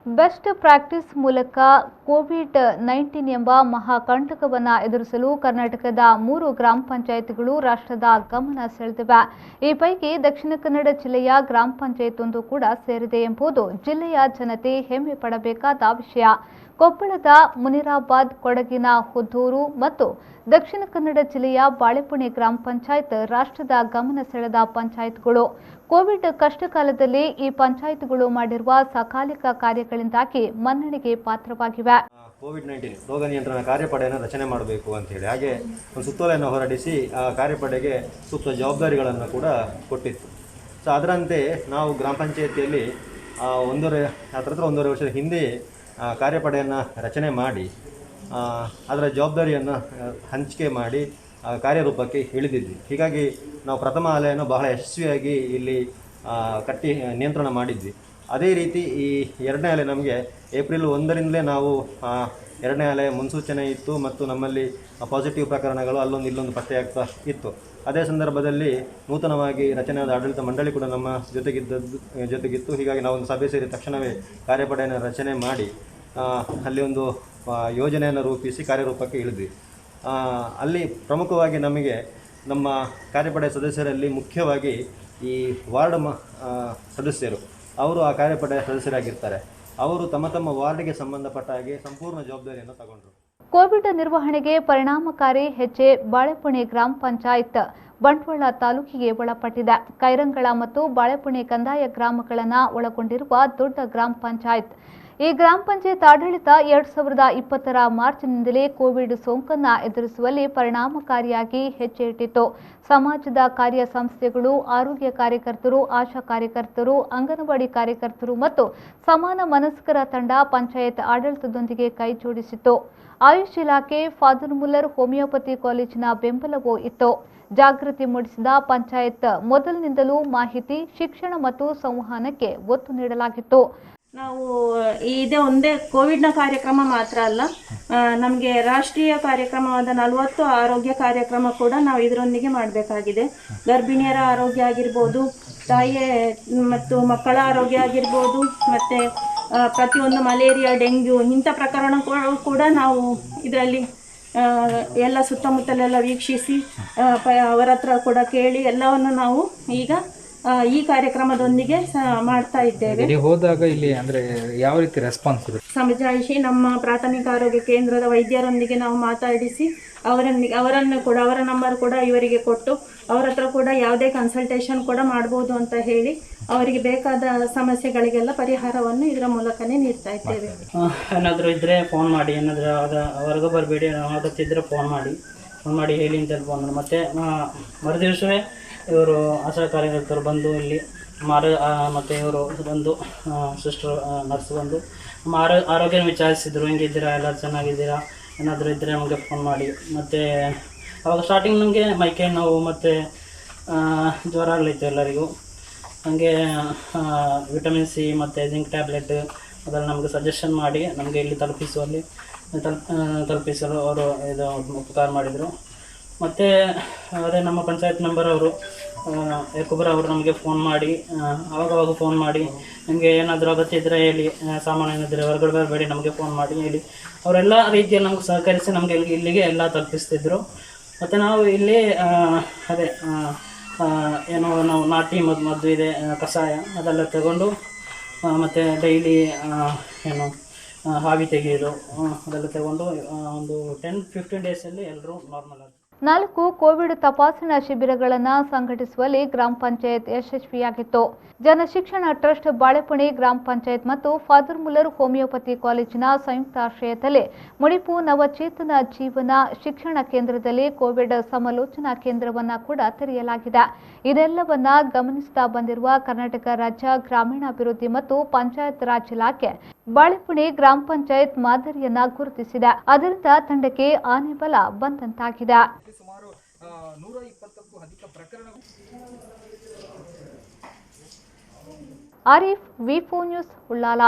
Best practice ಮೂಲಕ COVID-19 ಎಂಬ ಮಹಾಕಂಟಕವನ್ನು ಎದುರಿಸಲು ಕರ್ನಾಟಕದ 3 ಗ್ರಾಮ ಪಂಚಾಯತ್ಗಳು ರಾಷ್ಟ್ರದ ಗಮನ ಸೆಳೆದಿವೆ. ಈ ಪೈಕಿ ದಕ್ಷಿಣ ಕನ್ನಡ ಜಿಲ್ಲೆಯ ಗ್ರಾಮ ಪಂಚಾಯತ್ ಒಂದು ಕೂಡ ಸೇರಿದೆ ಎಂಬುದು ಜಿಲ್ಲೆಯ ಜನತೆ ಹೆಮ್ಮೆ ಪಡಬೇಕಾದ ವಿಷಯ. ಕೊಪ್ಪಳದ ಮುನಿರಾಬಾದ್, ಕೊಡಗಿನ ಹುದ್ದೂರು ಮತ್ತು ದಕ್ಷಿಣ ಕನ್ನಡ ಜಿಲ್ಲೆಯ ಬಾಳೆಪುಣೆ ಗ್ರಾಮ ಪಂಚಾಯತ್ ರಾಷ್ಟ್ರದ ಗಮನ ಸೆಳೆದ ಪಂಚಾಯತ್ಗಳು. ಕೋವಿಡ್ ಕಷ್ಟಕಾಲದಲ್ಲಿ ಈ ಪಂಚಾಯತ್ಗಳು ಮಾಡಿರುವ ಸಕಾಲಿಕ ಕಾರ್ಯಗಳಿಂದಾಗಿ ಮನ್ನಣೆಗೆ ಪಾತ್ರವಾಗಿವೆ. ಕೋವಿಡ್-19 ರೋಗ ನಿಯಂತ್ರಣ ಕಾರ್ಯಪಡೆಯನ್ನು ರಚನೆ ಮಾಡಬೇಕು ಅಂತ ಹೇಳಿ ಹಾಗೆ ಒಂದು ಸುತ್ತೋಲೆಯನ್ನು ಹೊರಡಿಸಿ ಆ ಕಾರ್ಯಪಡೆಗೆ ಸೂಕ್ತ ಜವಾಬ್ದಾರಿಗಳನ್ನು ಕೂಡ ಕೊಟ್ಟಿತ್ತು. ಸೊ ಅದರಂತೆ ನಾವು ಗ್ರಾಮ ಪಂಚಾಯತಿಯಲ್ಲಿ ಒಂದೂವರೆ ವರ್ಷದ ಹಿಂದೆ ಕಾರ್ಯಪಡೆಯನ್ನು ರಚನೆ ಮಾಡಿ ಅದರ ಜವಾಬ್ದಾರಿಯನ್ನು ಹಂಚಿಕೆ ಮಾಡಿ ಕಾರ್ಯರೂಪಕ್ಕೆ ಇಳಿದಿದ್ವಿ. ಹೀಗಾಗಿ ನಾವು ಪ್ರಥಮ ಅಲೆಯನ್ನು ಬಹಳ ಯಶಸ್ವಿಯಾಗಿ ಇಲ್ಲಿ ಕಟ್ಟಿ ನಿಯಂತ್ರಣ ಮಾಡಿದ್ವಿ. ಅದೇ ರೀತಿ ಈ ಎರಡನೇ ಅಲೆ ನಮಗೆ ಏಪ್ರಿಲ್ 1ರಿಂದಲೇ ನಾವು ಎರಡನೇ ಅಲೆ ಮುನ್ಸೂಚನೆ ಇತ್ತು ಮತ್ತು ನಮ್ಮಲ್ಲಿ ಪಾಸಿಟಿವ್ ಪ್ರಕರಣಗಳು ಅಲ್ಲೊಂದು ಇಲ್ಲೊಂದು ಪತ್ತೆಯಾಗ್ತಾ ಇತ್ತು. ಅದೇ ಸಂದರ್ಭದಲ್ಲಿ ನೂತನವಾಗಿ ರಚನೆಯಾದ ಆಡಳಿತ ಮಂಡಳಿ ಕೂಡ ನಮ್ಮ ಜೊತೆಗಿತ್ತು. ಹೀಗಾಗಿ ನಾವೊಂದು ಸಭೆ ಸೇರಿ ತಕ್ಷಣವೇ ಕಾರ್ಯಪಡೆಯನ್ನು ರಚನೆ ಮಾಡಿ ಅಲ್ಲಿ ಒಂದು ಯೋಜನೆಯನ್ನು ರೂಪಿಸಿ ಕಾರ್ಯರೂಪಕ್ಕೆ ಇಳಿದ್ವಿ. ಅಲ್ಲಿ ಪ್ರಮುಖವಾಗಿ ನಮಗೆ ನಮ್ಮ ಕಾರ್ಯಪಡೆ ಸದಸ್ಯರಲ್ಲಿ ಮುಖ್ಯವಾಗಿ ಈ ವಾರ್ಡ್ ಸದಸ್ಯರು ಅವರು ಆ ಕಾರ್ಯಪಡೆ ಸದಸ್ಯರಾಗಿರ್ತಾರೆ. ಅವರು ತಮ್ಮ ವಾರ್ಡ್ಗೆ ಸಂಬಂಧಪಟ್ಟ ಹಾಗೆ ಸಂಪೂರ್ಣ ಜವಾಬ್ದಾರಿಯನ್ನು ತಗೊಂಡ್ರು. ಕೋವಿಡ್ ನಿರ್ವಹಣೆಗೆ ಪರಿಣಾಮಕಾರಿ ಹೆಜ್ಜೆ ಬಾಳೆಪುಣೆ ಗ್ರಾಮ ಪಂಚಾಯತ್ ಬಂಟ್ವಾಳ ತಾಲೂಕಿಗೆ ಒಳಪಟ್ಟಿದೆ. ಕೈರಂಗಳ ಮತ್ತು ಬಾಳೆಪುಣೆ ಕಂದಾಯ ಗ್ರಾಮಗಳನ್ನು ಒಳಗೊಂಡಿರುವ ದೊಡ್ಡ ಗ್ರಾಮ ಪಂಚಾಯತ್. ಈ ಗ್ರಾಮ ಪಂಚಾಯತ್ ಆಡಳಿತ 2020ರ ಮಾರ್ಚ್ನಿಂದಲೇ ಕೋವಿಡ್ ಸೋಂಕನ್ನು ಎದುರಿಸುವಲ್ಲಿ ಪರಿಣಾಮಕಾರಿಯಾಗಿ ಹೆಜ್ಜೆ ಇಟ್ಟಿತ್ತು. ಸಮಾಜದ ಕಾರ್ಯ ಸಂಸ್ಥೆಗಳು, ಆರೋಗ್ಯ ಕಾರ್ಯಕರ್ತರು, ಆಶಾ ಕಾರ್ಯಕರ್ತರು, ಅಂಗನವಾಡಿ ಕಾರ್ಯಕರ್ತರು ಮತ್ತು ಸಮಾನ ಮನಸ್ಕರ ತಂಡ ಪಂಚಾಯತ್ ಆಡಳಿತದೊಂದಿಗೆ ಕೈ ಜೋಡಿಸಿತ್ತು. ಆಯುಷ್ ಇಲಾಖೆ, ಫಾದರ್ ಮುಲ್ಲರ್ ಹೋಮಿಯೋಪತಿ ಕಾಲೇಜಿನ ಬೆಂಬಲವೂ ಇತ್ತು. ಜಾಗೃತಿ ಮೂಡಿಸಿದ ಪಂಚಾಯತ್ ಮೊದಲಿನಿಂದಲೂ ಮಾಹಿತಿ, ಶಿಕ್ಷಣ ಮತ್ತು ಸಂವಹನಕ್ಕೆ ಒತ್ತು ನೀಡಲಾಗಿತ್ತು. ನಾವು ಇದೇ ಒಂದೇ ಕೋವಿಡ್ನ ಕಾರ್ಯಕ್ರಮ ಮಾತ್ರ ಅಲ್ಲ, ನಮಗೆ ರಾಷ್ಟ್ರೀಯ ಕಾರ್ಯಕ್ರಮವಾದ 40 ಆರೋಗ್ಯ ಕಾರ್ಯಕ್ರಮ ಕೂಡ ನಾವು ಇದರೊಂದಿಗೆ ಮಾಡಬೇಕಾಗಿದೆ. ಗರ್ಭಿಣಿಯರ ಆರೋಗ್ಯ ಆಗಿರ್ಬೋದು, ತಾಯಿಯ ಮತ್ತು ಮಕ್ಕಳ ಆರೋಗ್ಯ ಆಗಿರ್ಬೋದು, ಮತ್ತು ಪ್ರತಿಯೊಂದು ಮಲೇರಿಯಾ, ಡೆಂಗ್ಯೂ ಇಂಥ ಪ್ರಕರಣಗಳು ಕೂಡ ನಾವು ಇದರಲ್ಲಿ ಎಲ್ಲ ಸುತ್ತಮುತ್ತಲೆಲ್ಲ ವೀಕ್ಷಿಸಿ ಅವರ ಹತ್ರ ಕೂಡ ಕೇಳಿ ಎಲ್ಲವನ್ನು ನಾವು ಈಗ ಈ ಕಾರ್ಯಕ್ರಮದೊಂದಿಗೆ ಮಾಡ್ತಾ ಇದ್ದೇವೆ. ಹೋದಾಗ ಇಲ್ಲಿ ಅಂದ್ರೆ ಯಾವ ರೀತಿ ರೆಸ್ಪಾನ್ಸ್ ಇದೆ? ಸಮಜಾಯಿಷಿ ನಮ್ಮ ಪ್ರಾಥಮಿಕ ಆರೋಗ್ಯ ಕೇಂದ್ರದ ವೈದ್ಯರೊಂದಿಗೆ ನಾವು ಮಾತಾಡಿಸಿ ಅವರನ್ನು ಕೂಡ ಅವರ ನಂಬರ್ ಕೂಡ ಇವರಿಗೆ ಕೊಟ್ಟು ಅವರ ಹತ್ರ ಕೂಡ ಯಾವುದೇ ಕನ್ಸಲ್ಟೇಷನ್ ಕೂಡ ಮಾಡ್ಬೋದು ಅಂತ ಹೇಳಿ ಅವರಿಗೆ ಬೇಕಾದ ಸಮಸ್ಯೆಗಳಿಗೆಲ್ಲ ಪರಿಹಾರವನ್ನು ಇದರ ಮೂಲಕನೇ ನೀಡ್ತಾ ಇದ್ದೇವೆ. ಏನಾದರೂ ಇದ್ದರೆ ಫೋನ್ ಮಾಡಿ, ಏನಾದರೂ ಹೊರಗೆ ಬರಬೇಡಿ, ಅಗತ್ಯ ಫೋನ್ ಮಾಡಿ ಹೇಳಿ ಅಂತ ಹೇಳ್ಬೋದು. ಮತ್ತು ಮರುದಿವಸವೇ ಇವರು ಆಶಾ ಕಾರ್ಯಕರ್ತರು ಬಂದು ಇಲ್ಲಿ ಮತ್ತು ಇವರು ಬಂದು ಸಿಸ್ಟರ್ ನರ್ಸ್ ಬಂದು ನಮ್ಮ ಆರೋಗ್ಯ ವಿಚಾರಿಸಿದ್ರು. ಹೆಂಗಿದ್ದೀರಾ, ಎಲ್ಲ ಚೆನ್ನಾಗಿದ್ದೀರಾ, ಏನಾದರೂ ಇದ್ದರೆ ನಮಗೆ ಫೋನ್ ಮಾಡಿ. ಮತ್ತು ಅವಾಗ ಸ್ಟಾರ್ಟಿಂಗ್ ನಮಗೆ ಮೈಕೈ ನೋವು ಮತ್ತು ಜ್ವರ ಆಗಲಿತ್ತು ಎಲ್ಲರಿಗೂ. ಹಾಗೆ ವಿಟಮಿನ್ ಸಿ ಮತ್ತು ಜಿಂಕ್ ಟ್ಯಾಬ್ಲೆಟ್ ಅದೆಲ್ಲ ನಮಗೆ ಸಜೆಷನ್ ಮಾಡಿ ನಮಗೆ ಇಲ್ಲಿ ತಲುಪಿಸಲು ಅವರು ಇದು ಉಪಕಾರ ಮಾಡಿದರು. ಮತ್ತು ಅದೇ ನಮ್ಮ ಪಂಚಾಯತ್ ಮೆಂಬರ್ ಅವರು ಯಾಕೊಬ್ಬರು ಅವರು ನಮಗೆ ಫೋನ್ ಮಾಡಿ ಆವಾಗವಾಗ ಫೋನ್ ಮಾಡಿ ನಿಮಗೆ ಏನಾದರೂ ಅಗತ್ಯ ಇದ್ದರೆ ಹೇಳಿ, ಸಾಮಾನು ಏನಾದರೆ ಹೊರಗಡೆ ಬರಬೇಡಿ ನಮಗೆ ಫೋನ್ ಮಾಡಿ ಹೇಳಿ ಅವರೆಲ್ಲ ರೀತಿಯಲ್ಲಿ ನಮಗೆ ಸಹಕರಿಸಿ ನಮಗೆ ಇಲ್ಲಿಗೆ ಎಲ್ಲ ತಲುಪಿಸ್ತಿದ್ರು. ಮತ್ತು ನಾವು ಇಲ್ಲಿ ಅದೇ ನಾವು ನಾಟಿ ಮದ್ದು ಇದೆ, ಕಷಾಯ ಅದೆಲ್ಲ ತಗೊಂಡು ಮತ್ತು ಡೈಲಿ ಹಾವಿ ತೆಗೆಯೋದು ಅದೆಲ್ಲ ತಗೊಂಡು ಒಂದು 10-15 ಡೇಸಲ್ಲಿ ಎಲ್ಲರೂ ನಾರ್ಮಲ್ ಆಗಿ 4 ಕೋವಿಡ್ ತಪಾಸಣಾ ಶಿಬಿರಗಳನ್ನು ಸಂಘಟಿಸುವಲ್ಲಿ ಗ್ರಾಮ ಪಂಚಾಯತ್ ಯಶಸ್ವಿಯಾಗಿತ್ತು. ಜನಶಿಕ್ಷಣ ಟ್ರಸ್ಟ್ ಬಾಳೆಪುಣೆ ಗ್ರಾಮ ಪಂಚಾಯತ್ ಮತ್ತು ಫಾದರ್ ಮುಲ್ಲರ್ ಹೋಮಿಯೋಪತಿ ಕಾಲೇಜಿನ ಸಂಯುಕ್ತಾಶ್ರಯದಲ್ಲಿ ಮುಡಿಪು ನವಚೇತನ ಜೀವನ ಶಿಕ್ಷಣ ಕೇಂದ್ರದಲ್ಲಿ ಕೋವಿಡ್ ಸಮಾಲೋಚನಾ ಕೇಂದ್ರವನ್ನು ಕೂಡ ತೆರೆಯಲಾಗಿದೆ. ಇದೆಲ್ಲವನ್ನ ಗಮನಿಸುತ್ತಾ ಬಂದಿರುವ ಕರ್ನಾಟಕ ರಾಜ್ಯ ಗ್ರಾಮೀಣಾಭಿವೃದ್ಧಿ ಮತ್ತು ಪಂಚಾಯತ್ ರಾಜ್ ಇಲಾಖೆ ಬಾಳೆಪುಣೆ ಗ್ರಾಮ ಪಂಚಾಯತ್ ಮಾದರಿಯನ್ನ ಗುರುತಿಸಿದೆ. ಅದರಿಂದ ತಂಡಕ್ಕೆ ಆನೆ ಬಲ ಬಂದಂತಾಗಿದೆ. ಸುಮಾರು 120ಕ್ಕೂ ಅಧಿಕ ಪ್ರಕರಣಗಳು. ಆರಿಫ್, ವಿ4 ನ್ಯೂಸ್, ಉಳ್ಳಾಲ.